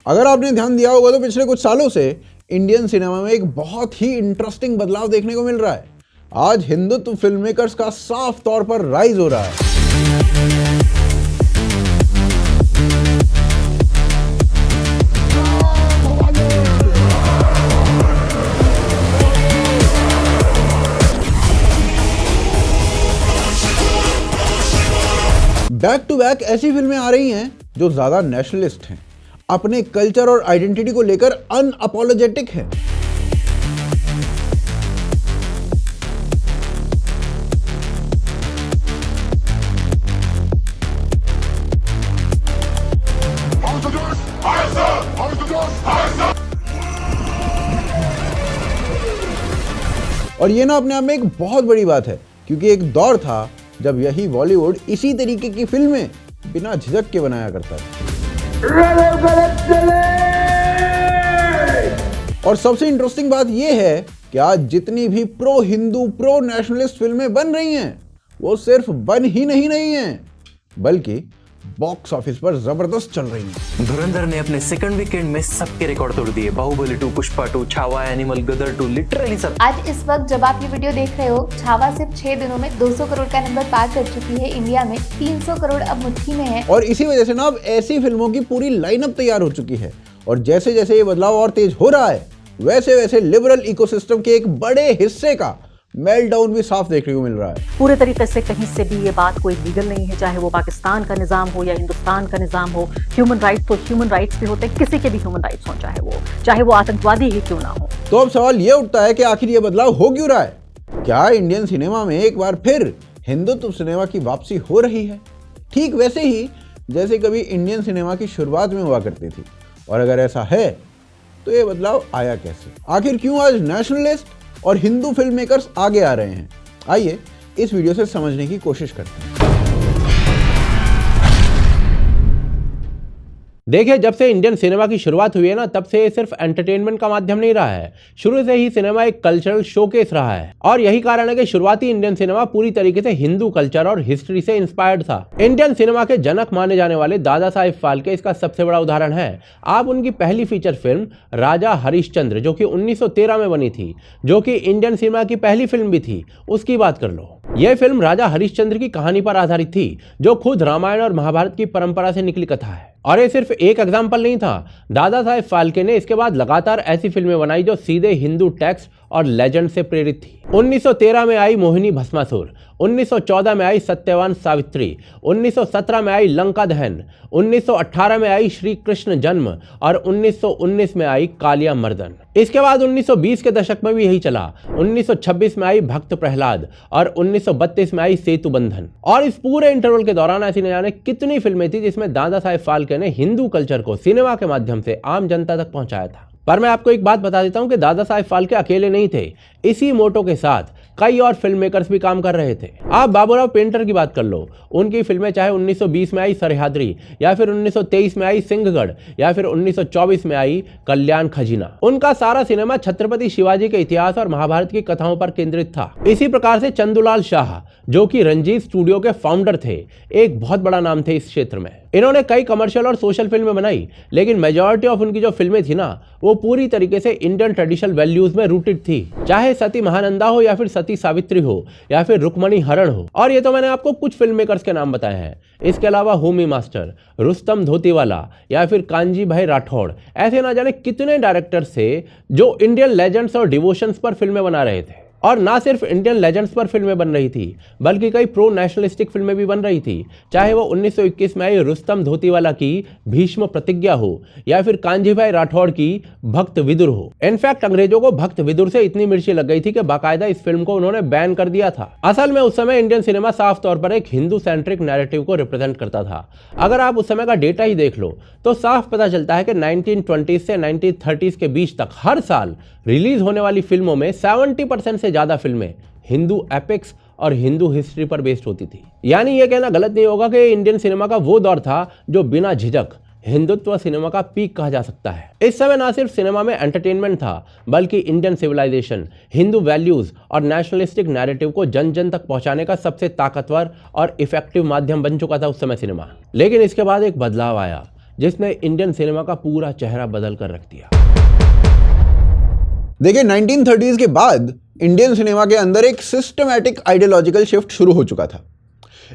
अगर आपने ध्यान दिया होगा तो पिछले कुछ सालों से इंडियन सिनेमा में एक बहुत ही इंटरेस्टिंग बदलाव देखने को मिल रहा है। आज हिंदुत्व फिल्म मेकर्स का साफ तौर पर राइज हो रहा है। बैक टू बैक ऐसी फिल्में आ रही हैं जो ज्यादा नेशनलिस्ट हैं, अपने कल्चर और आइडेंटिटी को लेकर अनअपोलोजेटिक है। और ये ना अपने आप में एक बहुत बड़ी बात है, क्योंकि एक दौर था जब यही बॉलीवुड इसी तरीके की फिल्में बिना झिझक के बनाया करता था। और सबसे इंटरेस्टिंग बात यह है कि आज जितनी भी प्रो हिंदू प्रो नेशनलिस्ट फिल्में बन रही हैं वो सिर्फ बन ही नहीं हैं, बल्कि बॉक्स ऑफिस पर जबरदस्त चल रही है। धुरंधर ने अपने सेकंड वीकेंड में सबके रिकॉर्ड तोड़ दिए। बाहुबली 2, पुष्पा 2, छावा, एनिमल, गदर 2, लिटरली सब। आज इस वक्त जब आप ये वीडियो देख रहे हो, छावा सिर्फ 6 दिनों में 200 करोड़ का नंबर पार कर चुकी है। इंडिया में 300 करोड़ अब मुट्ठी में है। और इसी वजह से ना अब ऐसी फिल्मों की पूरी लाइनअप तैयार हो चुकी है। और जैसे जैसे ये बदलाव और तेज हो रहा है, वैसे वैसे लिबरल इकोसिस्टम के एक बड़े हिस्से का मेल्टडाउन भी साफ देखने को मिल रहा है। पूरे तरीके से कहीं से भी ये बात कोई लीगल नहीं है, चाहे वो पाकिस्तान का निजाम हो या हिंदुस्तान का निजाम हो। ह्यूमन राइट्स तो ह्यूमन राइट्स भी होते हैं, किसी के भी ह्यूमन राइट्स हो, चाहे वो आतंकवादी ही क्यों ना हो। तो अब सवाल ये उठता है कि आखिर ये बदलाव हो क्यों रहा है? क्या इंडियन सिनेमा में एक बार फिर हिंदुत्व सिनेमा की वापसी हो रही है, ठीक वैसे ही जैसे कभी इंडियन सिनेमा की शुरुआत में हुआ करती थी? और अगर ऐसा है तो ये बदलाव आया कैसे? आखिर क्यों आज नेशनलिस्ट और हिंदू फिल्म मेकर्स आगे आ रहे हैं? आइए इस वीडियो से समझने की कोशिश करते हैं। देखिए, जब से इंडियन सिनेमा की शुरुआत हुई है ना, तब से ये सिर्फ एंटरटेनमेंट का माध्यम नहीं रहा है। शुरू से ही सिनेमा एक कल्चरल शोकेस रहा है और यही कारण है कि शुरुआती इंडियन सिनेमा पूरी तरीके से हिंदू कल्चर और हिस्ट्री से इंस्पायर्ड था। इंडियन सिनेमा के जनक माने जाने वाले दादा साहेब फाल्के इसका सबसे बड़ा उदाहरण है। आप उनकी पहली फीचर फिल्म राजा हरिश्चंद्र, जो कि 1913 में बनी थी, जो कि इंडियन सिनेमा की पहली फिल्म भी थी, उसकी बात कर लो। यह फिल्म राजा हरिश्चंद्र की कहानी पर आधारित थी, जो खुद रामायण और महाभारत की परंपरा से निकली कथा है। और ये सिर्फ एक एग्जाम्पल नहीं था। दादा साहेब फाल्के ने इसके बाद लगातार ऐसी फिल्में बनाई जो सीधे हिंदू टेक्स्ट और लेजेंड से प्रेरित थी। 1913 में आई मोहिनी भस्मासुर, 1914 में आई सत्यवान सावित्री, 1917 में आई लंका दहन, 1918 में आई श्री कृष्ण जन्म और 1919 में आई कालिया मर्दन। इसके बाद 1920 के दशक में भी यही चला। 1926 में आई भक्त प्रहलाद और 1932 में आई सेतु बंधन। और इस पूरे इंटरवल के दौरान ऐसी न जाने कितनी फिल्में थी जिसमें दादा साहेब फाल्के ने हिंदू कल्चर को सिनेमा के माध्यम से आम जनता तक पहुंचाया था। पर मैं आपको एक बात बता देता हूं कि दादा साहेब फाल्के अकेले नहीं थे। इसी मोटो के साथ कई और फिल्म मेकर्स भी काम कर रहे थे। आप बाबूराव पेंटर की बात कर लो, उनकी फिल्में चाहे 1920 में आई सरहादरी, या फिर 1923 में आई सिंहगढ़, या फिर 1924 में आई कल्याण खजीना, उनका सारा सिनेमा छत्रपति शिवाजी के इतिहास और महाभारत की कथाओं पर केंद्रित था। इसी प्रकार से चंदूलाल शाह, जो कि रंजीत स्टूडियो के फाउंडर थे, एक बहुत बड़ा नाम थे इस क्षेत्र में। इन्होंने कई कमर्शियल और सोशल फिल्में बनाई, लेकिन मेजॉरिटी ऑफ उनकी जो फिल्में थी ना, वो पूरी तरीके से इंडियन ट्रेडिशनल वैल्यूज में रूटेड थी। चाहे सती महानंदा हो, या फिर सती सावित्री हो, या फिर रुक्मणी हरण हो। और ये तो मैंने आपको कुछ फिल्म मेकर्स के नाम बताए हैं। इसके अलावा होमी मास्टर, रुस्तम धोतीवाला, या फिर कांजी भाई राठौड़, ऐसे ना जाने कितने डायरेक्टर्स थे जो इंडियन लेजेंड्स और डिवोशंस पर फिल्में बना रहे थे। और ना सिर्फ इंडियन लेजेंड्स पर फिल्में बन रही थी, बल्कि कई प्रो नेशनलिस्टिक फिल्में भी बन रही थी। चाहे वो 1921 में आई रुस्तम धोतीवाला की भीष्म प्रतिज्ञा हो, या फिर कांजी भाई राठौड़ की भक्त विदुर हो। इनफैक्ट अंग्रेजों को भक्त विदुर से इतनी मिर्ची लग गई थी कि बाकायदा इस फिल्म को उन्होंने बैन कर दिया था। असल में उस समय इंडियन सिनेमा साफ तौर पर एक हिंदू सेंट्रिक नैरेटिव को रिप्रेजेंट करता था। अगर आप उस समय का डेटा ही देख लो तो साफ पता चलता है कि 1920 से 1930 के बीच तक हर साल रिलीज होने वाली फिल्मों में 70% से ज्यादा फिल्में हिंदू एपिक्स और हिंदू हिस्ट्री पर बेस्ड होती थी। यानी यह कहना गलत नहीं होगा कि इंडियन सिनेमा का वो दौर था जो बिना झिझक हिंदुत्व सिनेमा का पीक कहा जा सकता है। इस समय ना सिर्फ सिनेमा में एंटरटेनमेंट था, बल्कि इंडियन सिविलाइजेशन, हिंदू वैल्यूज और नेशनलिस्टिक नैरेटिव को जन जन तक पहुंचाने का सबसे ताकतवर और इफेक्टिव माध्यम बन चुका था उस समय सिनेमा। लेकिन इसके बाद एक बदलाव आया। जिसने इंडियन सिनेमा का पूरा चेहरा बदल कर रख दिया। देखिए 1930s के बाद इंडियन सिनेमा के अंदर एक सिस्टमैटिक आइडियोलॉजिकल शिफ्ट शुरू हो चुका था,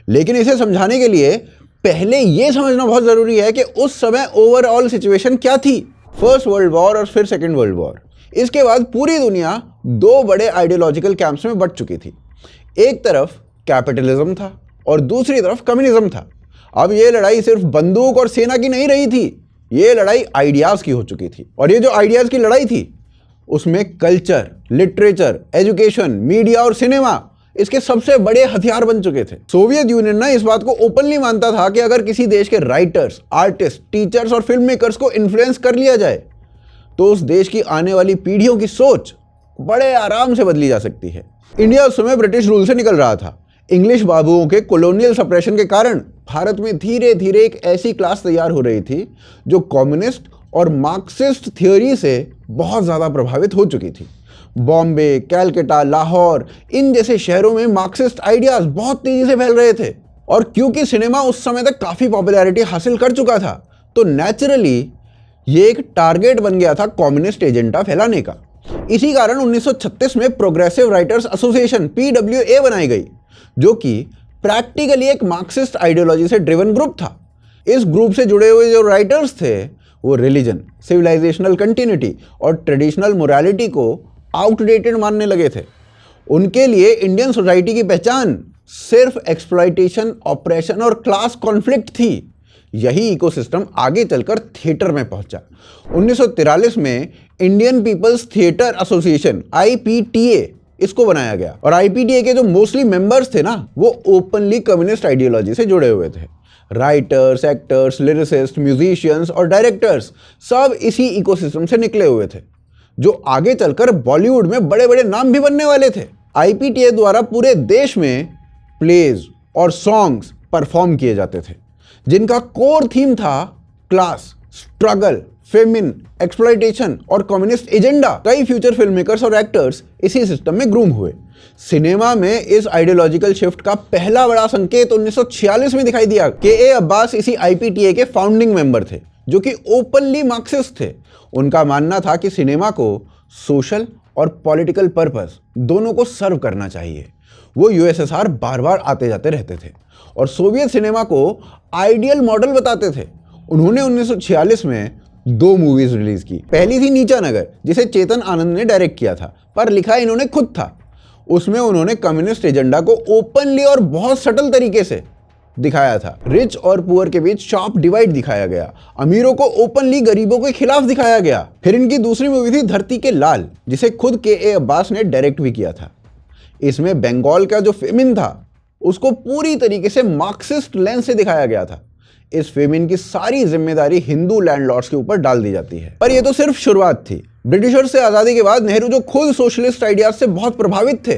लेकिन इसे समझाने के लिए पहले यह समझना बहुत जरूरी है कि उस समय ओवरऑल सिचुएशन क्या थी। फर्स्ट वर्ल्ड वॉर और फिर सेकेंड वर्ल्ड वॉर, इसके बाद पूरी दुनिया दो बड़े आइडियोलॉजिकल कैंप्स में बंट चुकी थी। एक तरफ कैपिटलिज्म था और दूसरी तरफ कम्युनिज्म था। अब ये लड़ाई सिर्फ बंदूक और सेना की नहीं रही थी, ये लड़ाई आइडियाज की हो चुकी थी। और ये जो आइडियाज की लड़ाई थी उसमें कल्चर, लिटरेचर, एजुकेशन, मीडिया और सिनेमा इसके सबसे बड़े हथियार बन चुके थे। सोवियत यूनियन ना इस बात को ओपनली मानता था कि अगर किसी देश के राइटर्स, आर्टिस्ट, टीचर्स और फिल्म मेकर्स को इन्फ्लुएंस कर लिया जाए तो उस देश की आने वाली पीढ़ियों की सोच बड़े आराम से बदली जा सकती है। इंडिया उस समय ब्रिटिश रूल से निकल रहा था। इंग्लिश बाबुओं के कॉलोनियल सप्रेशन के कारण भारत में धीरे धीरे एक ऐसी क्लास तैयार हो रही थी जो कम्युनिस्ट और मार्क्सिस्ट थियोरी से बहुत ज़्यादा प्रभावित हो चुकी थी। बॉम्बे, कैलकाटा, लाहौर, इन जैसे शहरों में मार्क्सिस्ट आइडियाज बहुत तेजी से फैल रहे थे। और क्योंकि सिनेमा उस समय तक काफ़ी पॉपुलैरिटी हासिल कर चुका था तो नेचुरली ये एक टारगेट बन गया था कम्युनिस्ट एजेंडा फैलाने का। इसी कारण 1936 में प्रोग्रेसिव राइटर्स एसोसिएशन PWA बनाई गई, जो कि प्रैक्टिकली एक मार्क्सिस्ट आइडियोलॉजी से ड्रिवन ग्रुप था। इस ग्रुप से जुड़े हुए जो राइटर्स थे वो रिलीजन, सिविलाइजेशनल कंटिन्यूटी और ट्रेडिशनल मोरालिटी को आउटडेटेड मानने लगे थे। उनके लिए इंडियन सोसाइटी की पहचान सिर्फ एक्सप्लॉयटेशन, ऑपरेशन और क्लास कॉन्फ्लिक्ट थी। यही इकोसिस्टम आगे चलकर थिएटर में पहुंचा। 1943 में Indian People's Theatre Association IPTA इसको बनाया गया और IPTA के जो मोस्टली मेंबर्स थे ना वो ओपनली कम्युनिस्ट आइडियोलॉजी से जुड़े हुए थे। राइटर्स, एक्टर्स, लिरिसिस्ट, म्यूजिशियंस और डायरेक्टर्स सब इसी इकोसिस्टम से निकले हुए थे, जो आगे चलकर बॉलीवुड में बड़े बड़े नाम भी बनने वाले थे। IPTA द्वारा पूरे देश में प्लेज और सॉन्ग्स परफॉर्म किए जाते थे जिनका कोर थीम था क्लास, स्ट्रगल, फेमिन, एक्सप्लॉयटेशन और कम्युनिस्ट एजेंडा। कई फ्यूचर फिल्म मेकर्स और एक्टर्स इसी सिस्टम में ग्रूम हुए। सिनेमा में इस आइडियोलॉजिकल शिफ्ट का पहला बड़ा संकेत 1946 में दिखाई दिया। K.A. अब्बास इसी IPTA के फाउंडिंग मेंबर थे, जो कि ओपनली मार्क्सिस्ट थे। उनका मानना था कि सिनेमा को सोशल और पॉलिटिकल पर्पस दोनों को सर्व करना चाहिए। वो USSR बार बार आते जाते रहते थे और सोवियत सिनेमा को आइडियल मॉडल बताते थे। उन्होंने 1946 में 2 मूवीज रिलीज की। पहली थी नीचा नगर, जिसे चेतन आनंद ने डायरेक्ट किया था, पर लिखा इन्होंने खुद था। उसमें उन्होंने कम्युनिस्ट एजेंडा को ओपनली और बहुत सटल तरीके से दिखाया था। रिच और पुअर के बीच शार्प डिवाइड दिखाया गया, अमीरों को ओपनली गरीबों के खिलाफ दिखाया गया। फिर इनकी दूसरी मूवी थी धरती के लाल, जिसे खुद K.A. अब्बास ने डायरेक्ट भी किया था। इसमें बंगाल का जो फेमिन था उसको पूरी तरीके से मार्क्सिस्ट लेंस से दिखाया गया था। इस फेमिन की सारी जिम्मेदारी हिंदू लैंडलॉर्ड्स के ऊपर डाल दी जाती है। पर यह तो सिर्फ शुरुआत थी। ब्रिटिशर्स से आज़ादी के बाद नेहरू, जो खुद सोशलिस्ट आइडियाज से बहुत प्रभावित थे,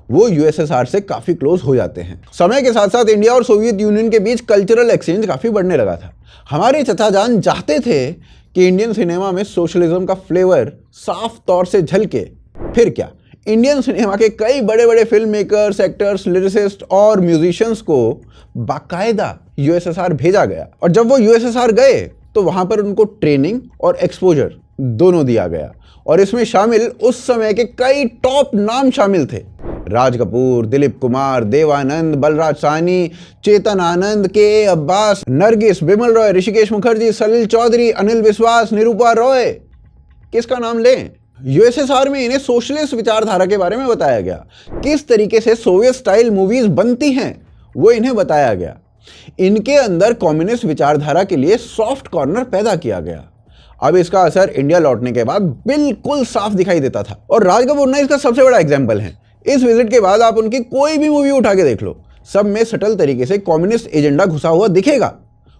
वो USSR से काफ़ी क्लोज हो जाते हैं। समय के साथ साथ इंडिया और सोवियत यूनियन के बीच कल्चरल एक्सचेंज काफ़ी बढ़ने लगा था। हमारे चचा जान चाहते थे कि इंडियन सिनेमा में सोशलिज्म का फ्लेवर साफ तौर से झलके। फिर क्या, इंडियन सिनेमा के कई बड़े बड़े फिल्म मेकर्स, एक्टर्स, लिरिसिस्ट और म्यूजिशियंस को बाकायदा USSR भेजा गया। और जब वो USSR गए तो वहाँ पर उनको ट्रेनिंग और एक्सपोजर दोनों दिया गया। और इसमें शामिल उस समय के कई टॉप नाम शामिल थे। राज कपूर, दिलीप कुमार, देवानंद, बलराज साहनी, चेतन आनंद, K.A. अब्बास, नरगिस, बिमल रॉय, ऋषिकेश मुखर्जी, सलिल चौधरी, अनिल विश्वास, निरूपा रॉय। किसका नाम लें? USSR में इन्हें सोशलिस्ट विचारधारा के बारे में बताया गया। किस तरीके से सोवियत स्टाइल मूवीज बनती हैं वो इन्हें बताया गया। इनके अंदर कम्युनिस्ट विचारधारा के लिए सॉफ्ट कॉर्नर पैदा किया गया। अब इसका असर इंडिया लौटने के बाद बिल्कुल साफ दिखाई देता था और राज कपूर ना इसका सबसे बड़ा एग्जाम्पल है। इस विजिट के बाद आप उनकी कोई भी मूवी उठा के देख लो, सब में सटल तरीके से कम्युनिस्ट एजेंडा घुसा हुआ दिखेगा।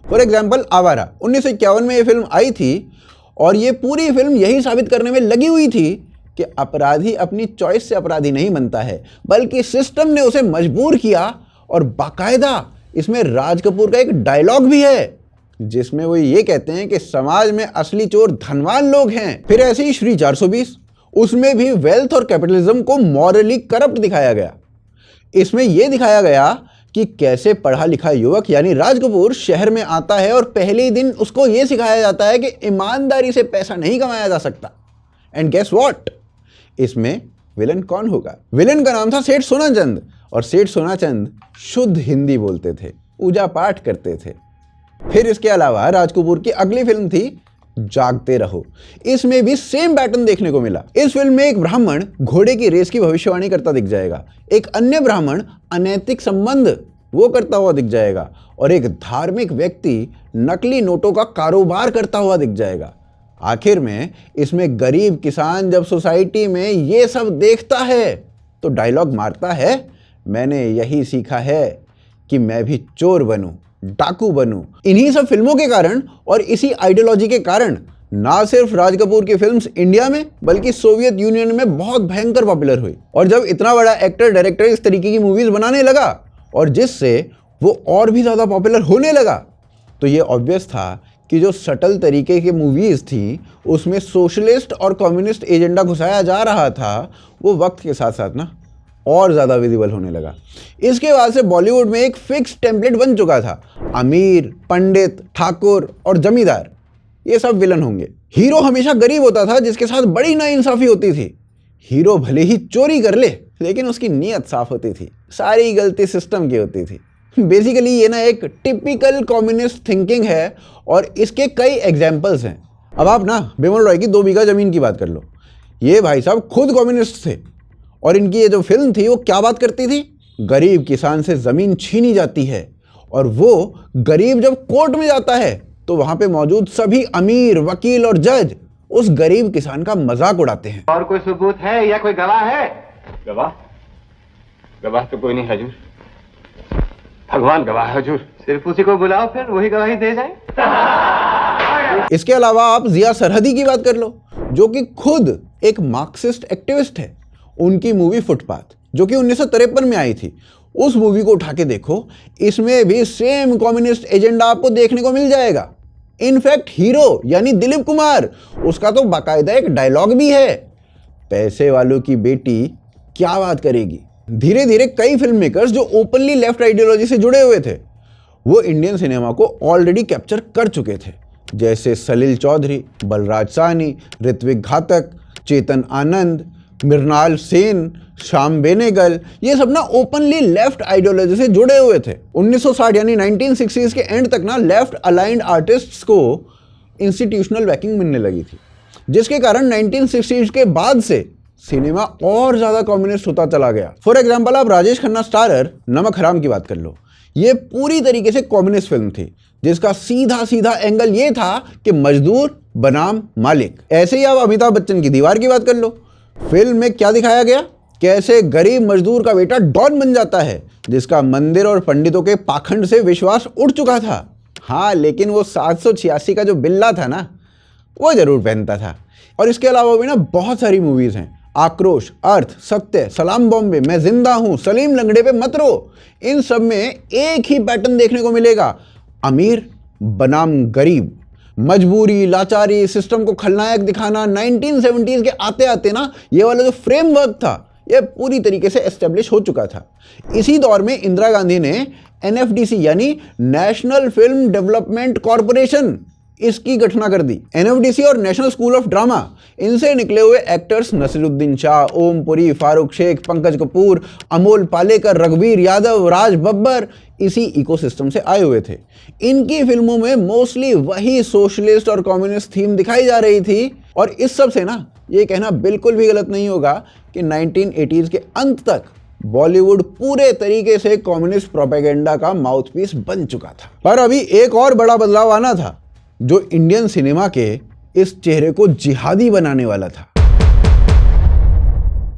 फॉर एग्जाम्पल आवारा 1951 में ये फिल्म आई थी और ये पूरी फिल्म यही साबित करने में लगी हुई थी कि अपराधी अपनी चॉइस से अपराधी नहीं बनता है, बल्कि सिस्टम ने उसे मजबूर किया। और बाकायदा इसमें राज कपूर का एक डायलॉग भी है जिसमें वो ये कहते हैं कि समाज में असली चोर धनवान लोग हैं। फिर ऐसे ही श्री 420, उसमें भी वेल्थ और कैपिटलिज्म को मॉरली करप्ट दिखाया गया। इसमें यह दिखाया गया कि कैसे पढ़ा लिखा युवक यानी राज कपूर शहर में आता है और पहले ही दिन उसको यह सिखाया जाता है कि ईमानदारी से पैसा नहीं कमाया जा सकता। एंड गेस व्हाट, इसमें विलन कौन होगा? विलन का नाम था सेठ सोनाचंद, और सेठ सोनाचंद शुद्ध हिंदी बोलते थे, पूजा पाठ करते थे। फिर इसके अलावा राज कपूर की अगली फिल्म थी जागते रहो। इसमें भी सेम पैटर्न देखने को मिला। इस फिल्म में एक ब्राह्मण घोड़े की रेस की भविष्यवाणी करता दिख जाएगा, एक अन्य ब्राह्मण अनैतिक संबंध वो करता हुआ दिख जाएगा, और एक धार्मिक व्यक्ति नकली नोटों का कारोबार करता हुआ दिख जाएगा। आखिर में इसमें गरीब किसान जब सोसाइटी में ये सब देखता है तो डायलॉग मारता है, मैंने यही सीखा है कि मैं भी चोर बनूं, डाकू बनूं। इन्हीं सब फिल्मों के कारण और इसी आइडियोलॉजी के कारण ना सिर्फ राज कपूर की फिल्म्स इंडिया में बल्कि सोवियत यूनियन में बहुत भयंकर पॉपुलर हुई। और जब इतना बड़ा एक्टर डायरेक्टर इस तरीके की मूवीज बनाने लगा और जिससे वो और भी ज्यादा पॉपुलर होने लगा, तो ये ऑब्वियस था कि जो सटल तरीके की मूवीज थी उसमें सोशलिस्ट और कम्युनिस्ट एजेंडा घुसाया जा रहा था, वो वक्त के साथ साथ ना और ज़्यादा विजिबल होने लगा। इसके बाद से बॉलीवुड में एक फिक्स टेम्पलेट बन चुका था, अमीर, पंडित, ठाकुर और जमींदार ये सब विलन होंगे। हीरो हमेशा गरीब होता था जिसके साथ बड़ी नाइंसाफी होती थी। हीरो भले ही चोरी कर ले लेकिन उसकी नीयत साफ होती थी, सारी गलती सिस्टम की होती थी। बेसिकली ये ना एक टिपिकल कम्युनिस्ट थिंकिंग है और इसके कई एग्जाम्पल्स हैं। अब आप ना बिमल रॉय की 2 बीघा जमीन की बात कर लो। ये भाई साहब खुद कम्युनिस्ट थे और इनकी ये जो फिल्म थी वो क्या बात करती थी? गरीब किसान से जमीन छीनी जाती है और वो गरीब जब कोर्ट में जाता है तो वहां पे मौजूद सभी अमीर, वकील और जज उस गरीब किसान का मजाक उड़ाते हैं। और कोई सबूत है या कोई गवाह है? गवाह? गवाह तो कोई नहीं हजूर, भगवान गवाह है हजूर। सिर्फ उसी को बुलाओ, फिर वही गवाही दे जाए। इसके अलावा आप जिया सरहदी की बात कर लो, जो कि खुद एक मार्क्सिस्ट एक्टिविस्ट है। उनकी मूवी फुटपाथ जो कि 1953 में आई थी, उस मूवी को उठा के देखो, इसमें भी सेम कम्युनिस्ट एजेंडा आपको देखने को मिल जाएगा। इनफैक्ट हीरो यानी दिलीप कुमार, उसका तो बाकायदा एक डायलॉग भी है, पैसे वालों की बेटी क्या बात करेगी। धीरे धीरे कई फिल्म मेकर्स जो ओपनली लेफ्ट आइडियोलॉजी से जुड़े हुए थे वो इंडियन सिनेमा को ऑलरेडी कैप्चर कर चुके थे, जैसे सलील चौधरी, बलराज साहनी, ऋत्विक घातक, चेतन आनंद, मृणाल सेन, श्याम बेनेगल। ये सब ना ओपनली लेफ्ट आइडियोलॉजी से जुड़े हुए थे। 1960 यानी 1960s के एंड तक ना लेफ्ट अलाइंड आर्टिस्ट्स को इंस्टीट्यूशनल बैकिंग मिलने लगी थी, जिसके कारण 1960s के बाद से सिनेमा और ज्यादा कम्युनिस्ट होता चला गया। फॉर एग्जाम्पल आप राजेश खन्ना स्टारर नमक हराम की बात कर लो। ये पूरी तरीके से कम्युनिस्ट फिल्म थी जिसका सीधा सीधा एंगल ये था कि मजदूर बनाम मालिक। ऐसे ही आप अमिताभ बच्चन की दीवार की बात कर लो। फिल्म में क्या दिखाया गया, कैसे गरीब मजदूर का बेटा डॉन बन जाता है जिसका मंदिर और पंडितों के पाखंड से विश्वास उठ चुका था। हाँ, लेकिन वो 786 का जो बिल्ला था ना वो जरूर पहनता था। और इसके अलावा भी ना बहुत सारी मूवीज हैं, आक्रोश, अर्थ, सत्य, सलाम बॉम्बे, मैं जिंदा हूं, सलीम लंगड़े पे मत रो। इन सब में एक ही पैटर्न देखने को मिलेगा, अमीर बनाम गरीब, मजबूरी, लाचारी, सिस्टम को खलनायक दिखाना। 1970s के आते आते ना ये वाला जो फ्रेमवर्क था ये पूरी तरीके से एस्टेब्लिश हो चुका था। इसी दौर में इंदिरा गांधी ने NFDC यानी नेशनल फिल्म डेवलपमेंट कॉरपोरेशन इसकी गठना कर दी। NFDC और नेशनल स्कूल ऑफ ड्रामा, इनसे निकले हुए एक्टर्स नसीरुद्दीन शाह, ओम पुरी, फारूक शेख, पंकज कपूर, अमोल पालेकर, रघुवीर यादव, राज बब्बर इसी इकोसिस्टम से आए हुए थे। इनकी फिल्मों में मोस्टली वही सोशलिस्ट और कम्युनिस्ट थीम दिखाई जा रही थी। और इस सब से ना ये कहना बिल्कुल भी गलत नहीं होगा कि 1980s के अंत तक बॉलीवुड पूरे तरीके से कम्युनिस्ट प्रोपेगेंडा का माउथपीस बन चुका था। पर अभी एक और बड़ा बदलाव आना था जो इंडियन सिनेमा के इस चेहरे को जिहादी बनाने वाला था।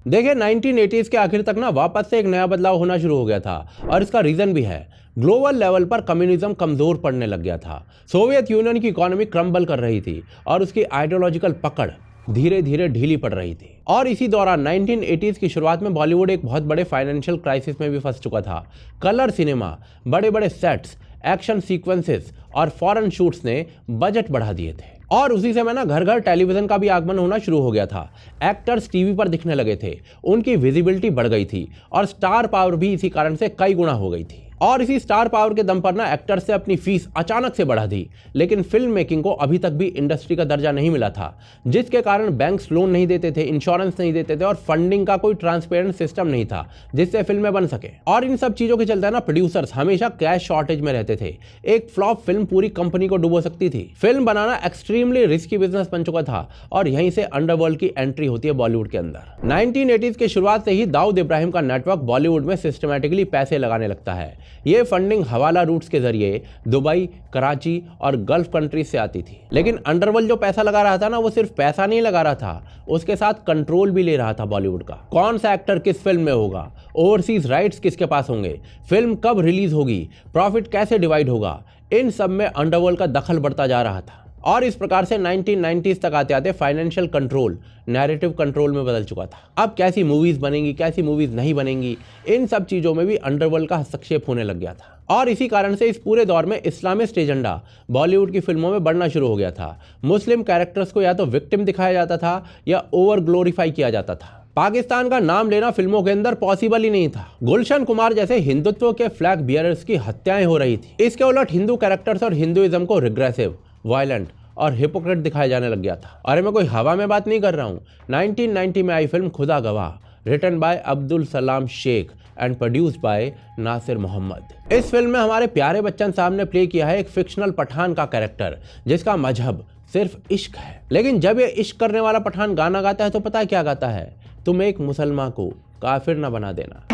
देखिए 1980s के आखिर तक ना वापस से एक नया बदलाव होना शुरू हो गया था और इसका रीजन भी है। ग्लोबल लेवल पर कम्युनिज्म कमजोर पड़ने लग गया था। सोवियत यूनियन की इकोनॉमी क्रम्बल कर रही थी और उसकी आइडियोलॉजिकल पकड़ धीरे धीरे ढीली पड़ रही थी। और इसी दौरान 1980s की शुरुआत में बॉलीवुड एक बहुत बड़े फाइनेंशियल क्राइसिस में भी फंस चुका था। कलर सिनेमा, बड़े बड़े सेट्स, एक्शन सीक्वेंसेस और फॉरेन शूट्स ने बजट बढ़ा दिए थे। और उसी समय ना घर घर टेलीविजन का भी आगमन होना शुरू हो गया था। एक्टर्स टीवी पर दिखने लगे थे, उनकी विजिबिलिटी बढ़ गई थी और स्टार पावर भी इसी कारण से कई गुना हो गई थी। और इसी स्टार पावर के दम पर ना एक्टर से अपनी फीस अचानक से बढ़ा दी, लेकिन फिल्म मेकिंग को अभी तक भी इंडस्ट्री का दर्जा नहीं मिला था, जिसके कारण बैंक्स लोन नहीं देते थे, इंश्योरेंस नहीं देते थे और फंडिंग का कोई ट्रांसपेरेंट सिस्टम नहीं था जिससे फिल्में बन सके। और इन सब चीजों के चलते ना प्रोड्यूसर्स हमेशा कैश शॉर्टेज में रहते थे। एक फ्लॉप फिल्म पूरी कंपनी को डुबो सकती थी। फिल्म बनाना एक्सट्रीमली रिस्की बिजनेस बन चुका था और यहीं से अंडरवर्ल्ड की एंट्री होती है बॉलीवुड के अंदर। 1980s के शुरुआत से ही दाऊद इब्राहिम का नेटवर्क बॉलीवुड में सिस्टमैटिकली पैसे लगाने लगता है। ये फंडिंग हवाला रूट्स के जरिए दुबई, कराची और गल्फ कंट्रीज से आती थी। लेकिन अंडरवर्ल्ड जो पैसा लगा रहा था ना, वो सिर्फ पैसा नहीं लगा रहा था, उसके साथ कंट्रोल भी ले रहा था बॉलीवुड का। कौन सा एक्टर किस फिल्म में होगा, ओवरसीज राइट्स किसके पास होंगे, फिल्म कब रिलीज होगी, प्रॉफिट कैसे डिवाइड होगा, इन सब में अंडरवर्ल्ड का दखल बढ़ता जा रहा था। और इस प्रकार से 1990s तक आते आते फाइनेंशियल कंट्रोल नैरेटिव कंट्रोल में बदल चुका था। अब कैसी मूवीज बनेंगी, कैसी मूवीज नहीं बनेंगी, इन सब चीजों में भी अंडरवर्ल्ड का हस्तक्षेप होने लग गया था। और इसी कारण से इस पूरे दौर में इस्लामिस्ट एजेंडा बॉलीवुड की फिल्मों में बढ़ना शुरू हो गया था। मुस्लिम कैरेक्टर्स को या तो विक्टिम दिखाया जाता था या ओवर ग्लोरीफाई किया जाता था। पाकिस्तान का नाम लेना फिल्मों के अंदर पॉसिबल ही नहीं था। गुलशन कुमार जैसे हिंदुत्व के फ्लैग बियरर्स की हत्याएं हो रही थी। इसके उलट हिंदू कैरेक्टर्स और हिंदुइज्म को रिग्रेसिव, वायलेंट और हिपोक्रेट दिखाया जाने लग गया था। अरे मैं कोई हवा में बात नहीं कर रहा हूँ। 1990 में आई फिल्म खुदा गवाह, written by Abdul Salam Sheikh and produced by Nasir Mohammad. इस फिल्म में हमारे प्यारे बच्चन साहब ने प्ले किया है एक फिक्शनल पठान का कैरेक्टर जिसका मजहब सिर्फ इश्क है। लेकिन जब ये इश्क करने वाला पठान गाना गाता है तो पता है क्या गाता है? तुम एक मुसलमान को काफिर न बना देना।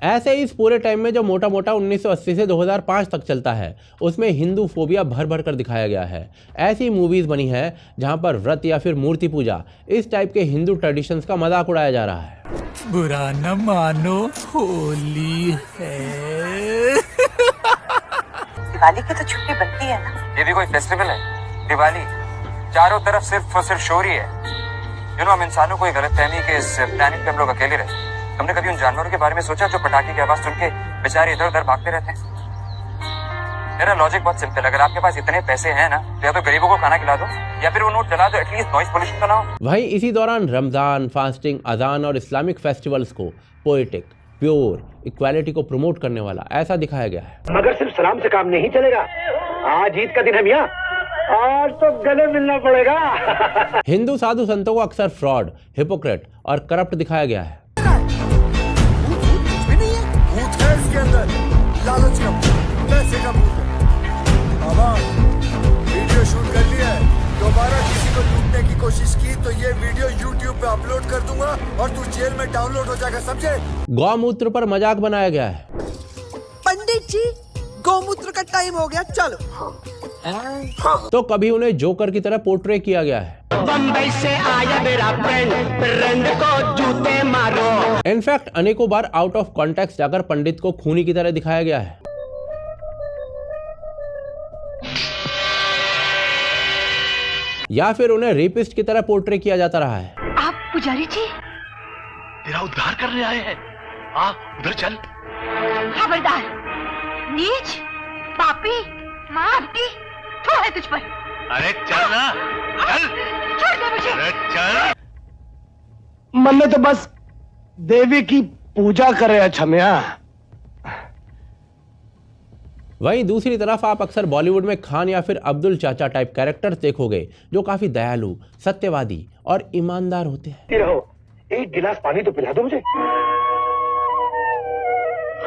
ऐसे ही इस पूरे टाइम में जो मोटा मोटा 1980 से 2005 तक चलता है, उसमें हिंदू फोबिया भर भर कर दिखाया गया है। ऐसी मूवीज बनी है जहां पर व्रत या फिर मूर्ति पूजा, इस टाइप के हिंदू ट्रेडिशंस का मजाक उड़ाया जा रहा है। बुरा न मानो, होली है। दिवाली की तो छुट्टी बनती है ना। ये भी कोई फेस्टिवल है? दिवाली चारों तरफ सिर्फ और सिर्फ शोर ही है। हम इंसानों को गलतफहमी के इस प्लानिट पे हम लोग अकेले रहते। तुमने कभी उन जानवरों के बारे में सोचा जो पटाखे की आवाज सुन के बेचारे इधर उधर भागते रहते हैं? मेरा लॉजिक बहुत सिंपल, अगर आपके पास इतने पैसे हैं ना तो या तो गरीबों को खाना खिला दो या फिर वो नोट जला दो, एटलीस्ट नॉइज पोल्यूशन बनाओ। वहीं इसी दौरान रमजान, फास्टिंग, अजान और इस्लामिक फेस्टिवल्स को पोएटिक, प्योर, इक्वालिटी को प्रमोट करने वाला ऐसा दिखाया गया है। मगर सिर्फ सलाम से काम नहीं चलेगा। आज ईद का दिन है मियां, आज तो गले मिलना पड़ेगा। हिंदू साधु संतों को अक्सर फ्रॉड, हिपोक्रेट और करप्ट दिखाया गया है। इसके अंदर लालच का पैसे का भूत है। वीडियो शूट कर लिया है, दोबारा किसी को लूटने की कोशिश की तो ये वीडियो YouTube पे अपलोड कर दूंगा और तू जेल में डाउनलोड हो जाएगा, समझे? गौमूत्र पर मजाक बनाया गया है। पंडित जी, गौमूत्र का टाइम हो गया, चलो। तो कभी उन्हें जोकर की तरह पोर्ट्रे किया गया है। बम्बई से आया मेरा फ्रेंड को जूते मारो। इनफैक्ट अनेकों बार आउट ऑफ कॉन्टेक्स्ट जाकर पंडित को खूनी की तरह दिखाया गया है। या फिर उन्हें रेपिस्ट की तरह पोर्ट्रे किया जाता रहा है। आप पुजारी जी, तेरा उद्धार करने आए हैं, आ उधर चल। खबरदार, नीच, पापी, मारती, थू है तुझ पर। अरे चल ना, चल, छोड़ दे मुझे। अरे चल। मन में तो बस देवी की पूजा कर रहे छमिया। वहीं दूसरी तरफ आप अक्सर बॉलीवुड में खान या फिर अब्दुल चाचा टाइप कैरेक्टर्स देखोगे जो काफी दयालु, सत्यवादी और ईमानदार होते हैं। रहो, एक गिलास पानी तो पिला दो मुझे।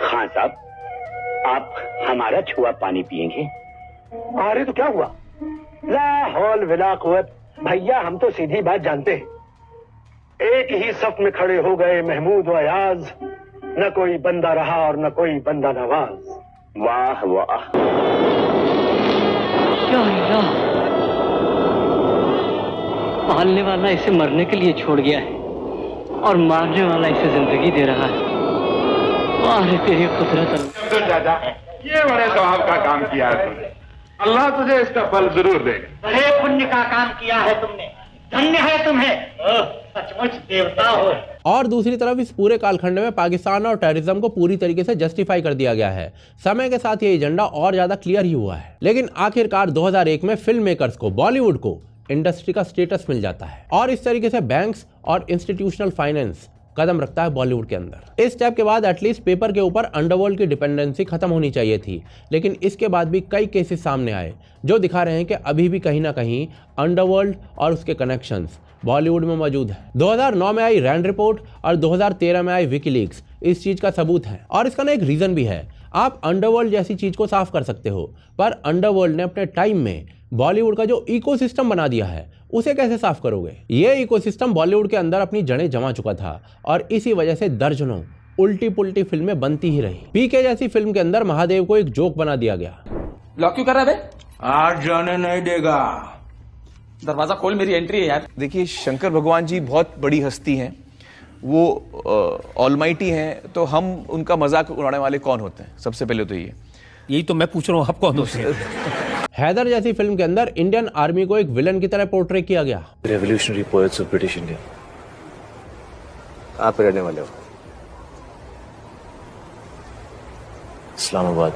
खान साहब, आप हमारा छुआ पानी पियेंगे? अरे तो क्या हुआ? ला हौल विला कुव्वत, भैया हम तो सीधी बात जानते हैं। एक ही सफ में खड़े हो गए महमूद व अयाज, न कोई बंदा रहा और न कोई बंदा नवाज। वाह वाह, पालने वाला इसे मरने के लिए छोड़ गया है और मारने वाला इसे जिंदगी दे रहा है। वाह रे तेरी कुदरत। अब्दुल चाचा, ये बड़े सवाब का काम किया है तुमने, अल्लाह तुझे इसका फल जरूर देगा। बड़े पुण्य का काम किया है तुमने, धन्य है तुम्हें। सचमुच देवता हो। और दूसरी तरफ इस पूरे कालखंड में पाकिस्तान और टेररिज्म को पूरी तरीके से जस्टिफाई कर दिया गया है। समय के साथ ये एजेंडा और ज्यादा क्लियर ही हुआ है। लेकिन आखिरकार 2001 में फिल्म मेकर्स को, बॉलीवुड को इंडस्ट्री का स्टेटस मिल जाता है और इस तरीके से बैंक्स और इंस्टीट्यूशनल फाइनेंस कदम रखता है बॉलीवुड के अंदर। इस स्टेप के बाद एटलीस्ट पेपर के ऊपर अंडरवर्ल्ड की डिपेंडेंसी खत्म होनी चाहिए थी, लेकिन इसके बाद भी कई केसेस सामने आए जो दिखा रहे हैं कि अभी भी कहीं ना कहीं अंडरवर्ल्ड और उसके कनेक्शंस बॉलीवुड में मौजूद है। 2009 में आई रैंड रिपोर्ट और 2013 में आई विकीलीक्स इस चीज का सबूत है और इसका ना एक रीजन भी है। आप अंडरवर्ल्ड जैसी चीज को साफ कर सकते हो, पर अंडरवर्ल्ड ने अपने टाइम में बॉलीवुड का जो इकोसिस्टम बना दिया है उसे कैसे साफ करोगे? ये इकोसिस्टम बॉलीवुड के अंदर अपनी जड़ें जमा चुका था और इसी वजह से दर्जनों उल्टी पुल्टी फिल्में बनती ही रही। पीके जैसी फिल्म के अंदर महादेव को एक जोक बना दिया गया। लॉक क्यों कर रहा है बे? आज जाने नहीं देगा। दरवाजा खोल, मेरी एंट्री है यार। देखिए, शंकर भगवान जी बहुत बड़ी हस्ती हैं, वो ऑलमाइटी हैं, तो हम उनका मजाक उड़ाने वाले कौन होते हैं? सबसे पहले तो यही तो मैं पूछ रहा हूँ, आप कौन होते हैं? हैदर जैसी फिल्म के अंदर इंडियन आर्मी को एक विलन की तरह पोर्ट्रे किया गया। Revolutionary poets of British India. आप रहने वाले हो इस्लामाबाद।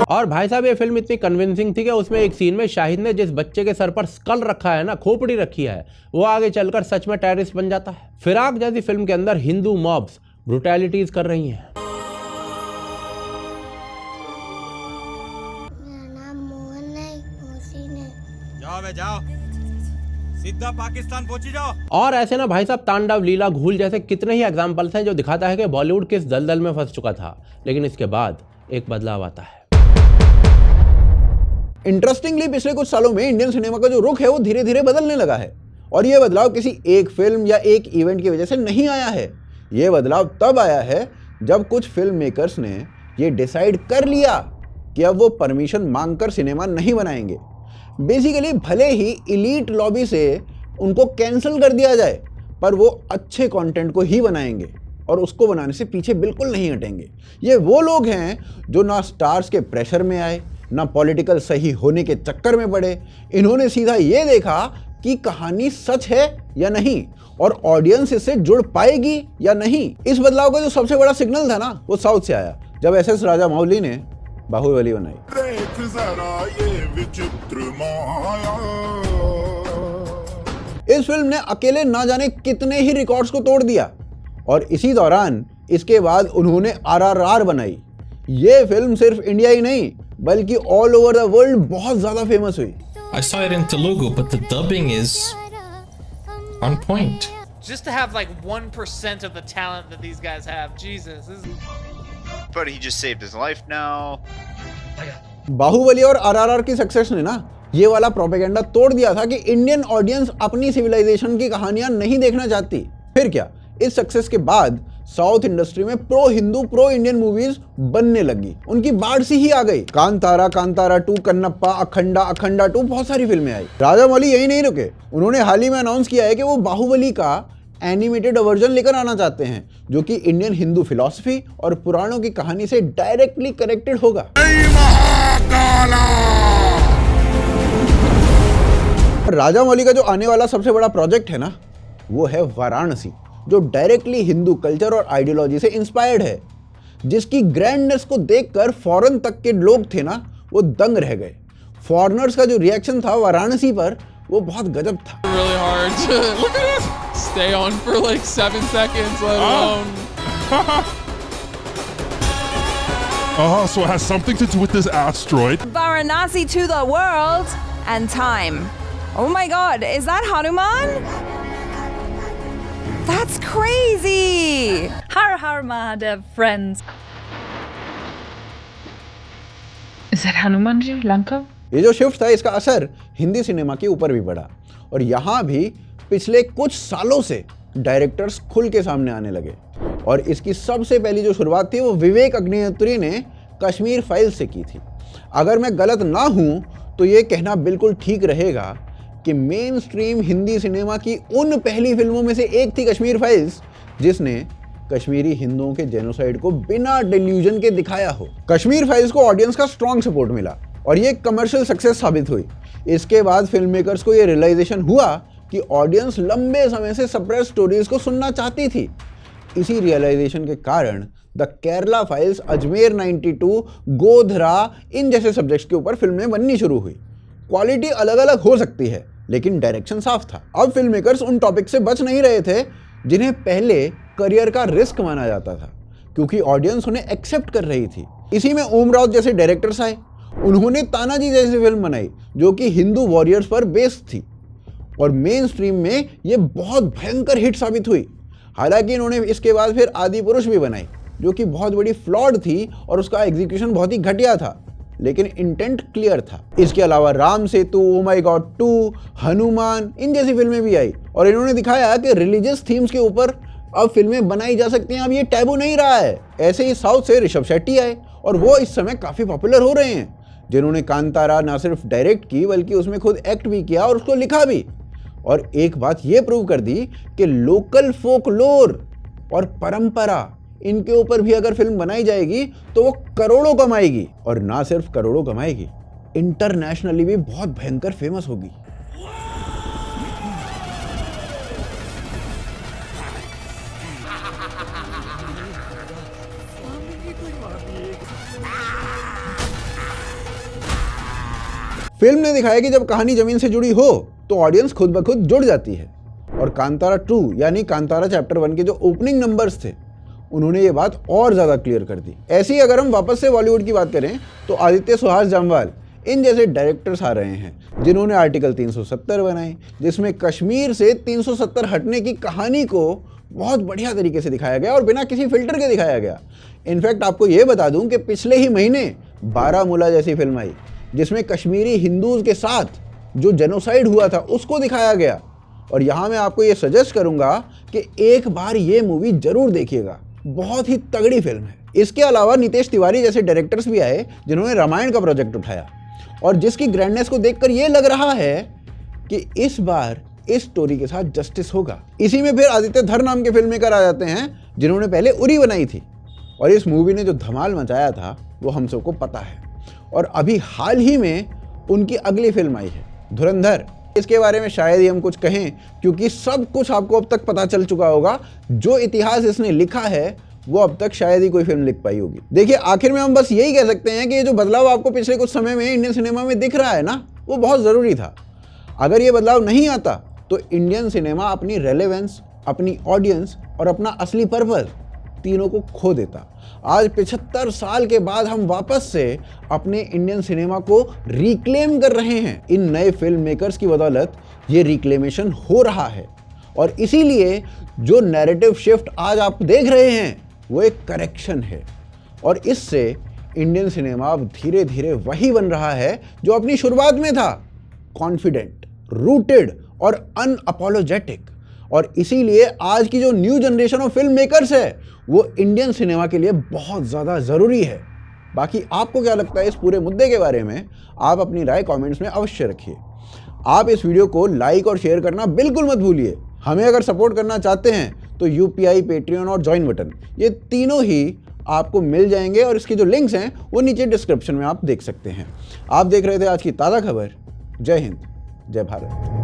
और भाई साहब, ये फिल्म इतनी कन्विंसिंग थी कि उसमें एक सीन में शाहिद ने जिस बच्चे के सर पर स्कल रखा है ना, खोपड़ी रखी है, वो आगे चलकर सच में टेररिस्ट बन जाता है। फिराक जैसी फिल्म के अंदर हिंदू मॉब्स ब्रुटैलिटीज कर रही हैं। जाओ, सीधा पाकिस्तान पहुंची जाओ। और ऐसे ना भाई साहब, तांडव, लीला, घूल जैसे कितने ही एग्जाम्पल्स हैं जो दिखाता है कि बॉलीवुड किस दलदल में फंस चुका था, लेकिन इसके बाद एक बदलाव आता है। इंटरेस्टिंगली पिछले कुछ सालों में इंडियन सिनेमा का जो रुख है वो धीरे धीरे बदलने लगा है और ये बदलाव किसी एक फिल्म या एक इवेंट की वजह से नहीं आया है। ये बदलाव तब आया है जब कुछ फिल्म मेकर्स ने ये डिसाइड कर लिया कि अब वो परमिशन मांगकर सिनेमा नहीं बनाएंगे। बेसिकली भले ही इलीट लॉबी से उनको कैंसिल कर दिया जाए, पर वो अच्छे कंटेंट को ही बनाएंगे और उसको बनाने से पीछे बिल्कुल नहीं हटेंगे। ये वो लोग हैं जो ना स्टार्स के प्रेशर में आए, ना पॉलिटिकल सही होने के चक्कर में पड़े। इन्होंने सीधा ये देखा कि कहानी सच है या नहीं और ऑडियंस इससे जुड़ पाएगी या नहीं। इस बदलाव का जो सबसे बड़ा सिग्नल था ना, वो साउथ से आया जब एस.एस. राजामौली ने बाहुबली बनाई। इस फिल्म ने अकेले ना जाने कितने ही रिकॉर्ड्स को तोड़ दिया और इसी दौरान इसके बाद उन्होंने RRR बनाई। ये फिल्म सिर्फ इंडिया ही नहीं बल्कि ऑल ओवर द वर्ल्ड बहुत ज्यादा फेमस हुई। I saw it in Telugu, but the dubbing is on point. Just to have like 1% of the talent that these guys have, Jesus. But he just saved his life now. Baahubali और RRR की success ने ना ये वाला propaganda तोड़ दिया था कि इंडियन ऑडियंस अपनी सिविलाइजेशन की कहानियां नहीं देखना चाहती। फिर क्या, इस सक्सेस के बाद साउथ इंडस्ट्री में pro Hindu, pro Indian movies बनने लगी। उनकी बाढ़ सी ही आ गई। कांतारा, कांतारा 2, कन्नप्पा, अखंडा, अखंडा 2, बहुत सारी फिल्में आई। राजामौली यही नहीं रुके, उन्होंने हाल ही में अनाउंस किया है कि वो बाहुबली का एनिमेटेड वर्जन लेकर आना चाहते हैं जो कि इंडियन हिंदू फिलॉसफी और पुराणों की कहानी से डायरेक्टली कनेक्टेड होगा। राजामौली का जो आने वाला सबसे बड़ा प्रोजेक्ट है ना, वो है वाराणसी, जो डायरेक्टली हिंदू कल्चर और आइडियोलॉजी से इंस्पायर्ड है, जिसकी ग्रैंडनेस को देखकर फॉरेन तक के लोग थे ना, वो दंग रह गए। फॉरेनर्स का जो रिएक्शन था वाराणसी पर, वो बहुत गजब था। Really hard to look at us stay on for like 7 seconds, let alone. So it has something to do with this asteroid. Varanasi to the world and time. Oh my God, is that Hanuman? That's crazy. Har Har Mahadev, friends. Is that Hanuman ji, Lanka? ये जो shift था इसका असर Hindi cinema के ऊपर भी पड़ा और यहाँ भी पिछले कुछ सालों से डायरेक्टर्स खुल के सामने आने लगे और इसकी सबसे पहली जो शुरुआत थी वो विवेक अग्निहोत्री ने कश्मीर फाइल्स से की थी। अगर मैं गलत ना हूँ तो ये कहना बिल्कुल ठीक रहेगा कि मेन स्ट्रीम हिंदी सिनेमा की उन पहली फिल्मों में से एक थी कश्मीर फाइल्स, जिसने कश्मीरी हिंदुओं के जेनोसाइड को बिना डिल्यूजन के दिखाया हो। कश्मीर फाइल्स को ऑडियंस का स्ट्रॉन्ग सपोर्ट मिला और ये कमर्शियल सक्सेस साबित हुई। इसके बाद फिल्म मेकर्स को ये रियलाइजेशन हुआ कि ऑडियंस लंबे समय से सप्रेस स्टोरीज को सुनना चाहती थी। इसी रियलाइजेशन के कारण द केरला फाइल्स, अजमेर 92, गोधरा, इन जैसे सब्जेक्ट्स के ऊपर फिल्में बननी शुरू हुई। क्वालिटी अलग अलग हो सकती है, लेकिन डायरेक्शन साफ था। अब फिल्म मेकर्स उन टॉपिक से बच नहीं रहे थे जिन्हें पहले करियर का रिस्क माना जाता था, क्योंकि ऑडियंस उन्हें एक्सेप्ट कर रही थी। इसी में ओम राउत जैसे डायरेक्टर्स आए। उन्होंने तानाजी जैसी फिल्म बनाई जो कि हिंदू वॉरियर्स पर बेस्ड थी, और मेन स्ट्रीम में ये बहुत भयंकर हिट साबित हुई। हालांकि इन्होंने इसके बाद फिर आदि पुरुष भी बनाई जो कि बहुत बड़ी फ्लॉड थी और उसका एग्जीक्यूशन बहुत ही घटिया था, लेकिन इंटेंट क्लियर था। इसके अलावा Ram Setu, oh my God 2, Hanuman, इन जैसी फिल्में भी आई और इन्होंने दिखाया कि रिलीजियस थीम्स के ऊपर अब फिल्में बनाई जा सकती हैं, अब ये टैबू नहीं रहा है। ऐसे ही साउथ से ऋषभ शेट्टी आए और वो इस समय काफ़ी पॉपुलर हो रहे हैं, जिन्होंने कांतारा ना सिर्फ डायरेक्ट की बल्कि उसमें खुद एक्ट भी किया और उसको लिखा भी। और एक बात ये प्रूव कर दी कि लोकल फोकलोर और परंपरा, इनके ऊपर भी अगर फिल्म बनाई जाएगी तो वो करोड़ों कमाएगी, और ना सिर्फ करोड़ों कमाएगी, इंटरनेशनली भी बहुत भयंकर फेमस होगी। फिल्म ने दिखाया कि जब कहानी जमीन से जुड़ी हो तो ऑडियंस खुद ब खुद जुड़ जाती है, और कांतारा 2 यानी कांतारा चैप्टर 1 के जो ओपनिंग नंबर्स थे उन्होंने ये बात और ज़्यादा क्लियर कर दी। ऐसे ही अगर हम वापस से बॉलीवुड की बात करें तो आदित्य सुहास जामवाल, इन जैसे डायरेक्टर्स आ रहे हैं जिन्होंने आर्टिकल 370 बनाई, जिसमें कश्मीर से 370 हटने की कहानी को बहुत बढ़िया तरीके से दिखाया गया और बिना किसी फिल्टर के दिखाया गया। इनफैक्ट आपको ये बता दूं कि पिछले ही महीने बारामूला जैसी फिल्म आई जिसमें कश्मीरी हिंदूज के साथ जो जेनोसाइड हुआ था उसको दिखाया गया। और यहाँ मैं आपको ये सजेस्ट करूँगा कि एक बार ये मूवी ज़रूर देखिएगा, बहुत ही तगड़ी फिल्म है। इसके अलावा नितेश तिवारी जैसे डायरेक्टर्स भी आए जिन्होंने रामायण का प्रोजेक्ट उठाया, और जिसकी ग्रैंडनेस को देखकर ये लग रहा है कि इस बार इस स्टोरी के साथ जस्टिस होगा। इसी में फिर आदित्य धर नाम के फिल्म मेकर आ जाते हैं जिन्होंने पहले उरी बनाई थी, और इस मूवी ने जो धमाल मचाया था वो हम सबको पता है। और अभी हाल ही में उनकी अगली फिल्म आई है धुरंधर। इसके बारे में शायद ही हम कुछ कहें, क्योंकि सब कुछ आपको अब तक पता चल चुका होगा। जो इतिहास इसने लिखा है वो अब तक शायद ही कोई फिल्म लिख पाई होगी। देखिए, आखिर में हम बस यही कह सकते हैं कि ये जो बदलाव आपको पिछले कुछ समय में इंडियन सिनेमा में दिख रहा है ना, वो बहुत ज़रूरी था। अगर ये बदलाव नहीं आता तो इंडियन सिनेमा अपनी रेलेवेंस, अपनी ऑडियंस और अपना असली पर्पस तीनों को खो देता। आज 75 साल के बाद हम वापस से अपने इंडियन सिनेमा को रिक्लेम कर रहे हैं। इन नए फिल्म मेकर्स की बदौलत ये रिक्लेमेशन हो रहा है, और इसीलिए जो नैरेटिव शिफ्ट आज आप देख रहे हैं वो एक करेक्शन है, और इससे इंडियन सिनेमा अब धीरे धीरे वही बन रहा है जो अपनी शुरुआत में था, कॉन्फिडेंट, रूटेड और अनअपोलोजेटिक। और इसीलिए आज की जो new generation of film makers है वो इंडियन सिनेमा के लिए बहुत ज़्यादा ज़रूरी है। बाकी आपको क्या लगता है इस पूरे मुद्दे के बारे में, आप अपनी राय कमेंट्स में अवश्य रखिए। आप इस वीडियो को लाइक और शेयर करना बिल्कुल मत भूलिए। हमें अगर सपोर्ट करना चाहते हैं तो यूपीआई, पेट्रियन और ज्वाइन बटन, ये तीनों ही आपको मिल जाएंगे, और इसके जो लिंक्स हैं वो नीचे डिस्क्रिप्शन में आप देख सकते हैं। आप देख रहे थे आज की ताज़ा खबर। जय हिंद, जय भारत।